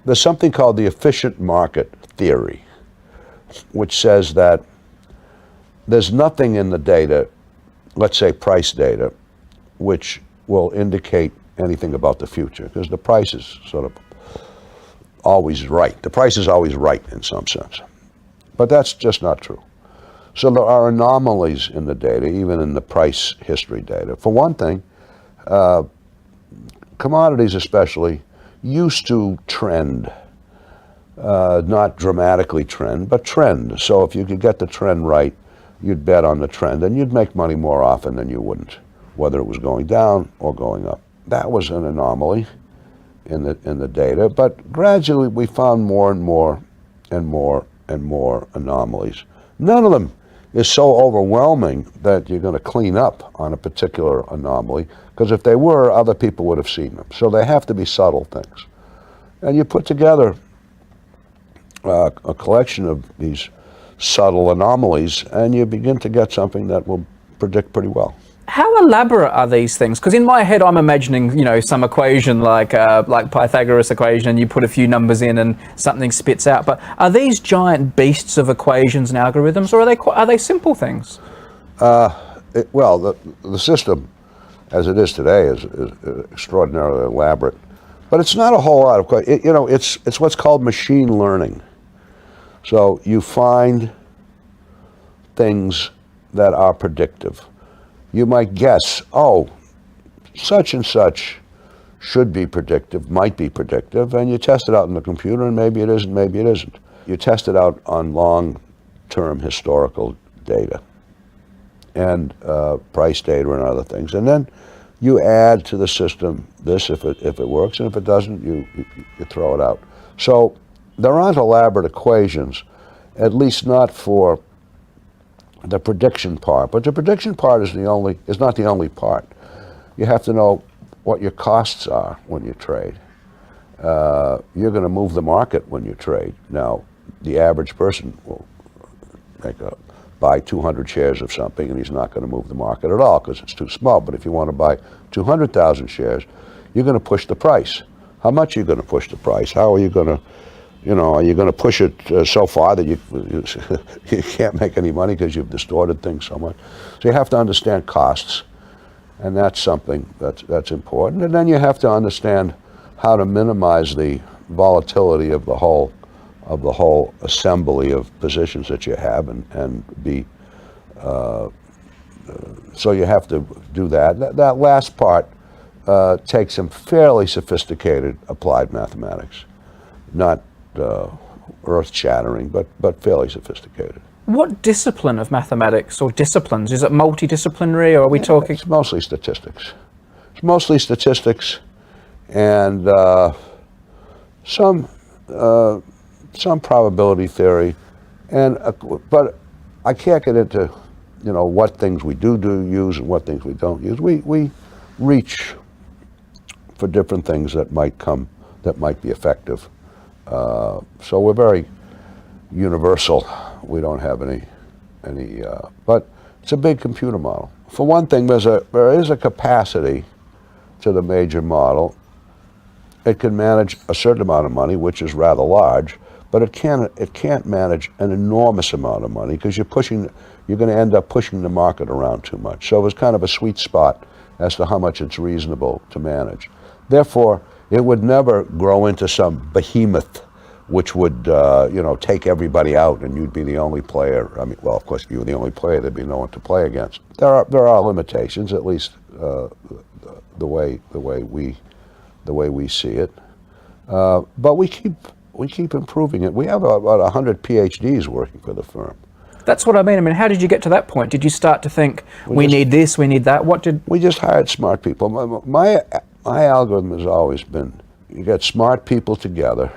there's something called the efficient market theory, which says that there's nothing in the data, let's say price data, which will indicate anything about the future, because the price is sort of always right. The price is always right in some sense. But that's just not true. So there are anomalies in the data, even in the price history data. For one thing, commodities especially used to trend, not dramatically trend, but trend. So if you could get the trend right, you'd bet on the trend, and you'd make money more often than you wouldn't, whether it was going down or going up. That was an anomaly in the data, but gradually we found more and more and more and more anomalies. None of them is so overwhelming that you're going to clean up on a particular anomaly, because if they were, other people would have seen them. So they have to be subtle things. And you put together a collection of these subtle anomalies, and you begin to get something that will predict pretty well. How elaborate are these things? Because in my head, I'm imagining, some equation like Pythagoras equation, and you put a few numbers in and something spits out. But are these giant beasts of equations and algorithms, or are they simple things? Well, the system, as it is today, is extraordinarily elaborate. But it's not a whole lot of, it's what's called machine learning. So you find things that are predictive. You might guess, such and such should be predictive, might be predictive, and you test it out in the computer, and maybe it isn't, maybe it isn't. You test it out on long-term historical data and price data and other things, and then you add to the system this if it works, and if it doesn't, you throw it out. So there aren't elaborate equations, at least not for the prediction part, but the prediction part is not the only part. You have to know what your costs are when you trade. You're going to move the market when you trade. Now, the average person will buy 200 shares of something, and he's not going to move the market at all because it's too small. But if you want to buy 200,000 shares, you're going to push the price. How much are you going to push the price? How are you going to are you going to push it so far that you can't make any money because you've distorted things so much? So you have to understand costs, and that's something that's important. And then you have to understand how to minimize the volatility of the whole assembly of positions that you have, and be. So you have to do that. That last part takes some fairly sophisticated applied mathematics, not earth-shattering, but fairly sophisticated. What discipline of mathematics, or disciplines? Is it multidisciplinary, or are we talking? It's mostly statistics. It's mostly statistics, and some probability theory, but I can't get into what things we do use and what things we don't use. We reach for different things that might be effective. So we're very universal. We don't have any, but it's a big computer model. For one thing, there is a capacity to the major model. It can manage a certain amount of money, which is rather large, but it can't manage an enormous amount of money, because you're going to end up pushing the market around too much. So there's kind of a sweet spot as to how much it's reasonable to manage. Therefore, it would never grow into some behemoth which would, take everybody out, and you'd be the only player. I mean, well, of course, if you were the only player, there'd be no one to play against. There are limitations, at least the way we see it. But we keep improving it. We have about 100 PhDs working for the firm. That's what I mean. How did you get to that point? Did you start to think, we need this, we need that? We just hired smart people. My algorithm has always been, you get smart people together,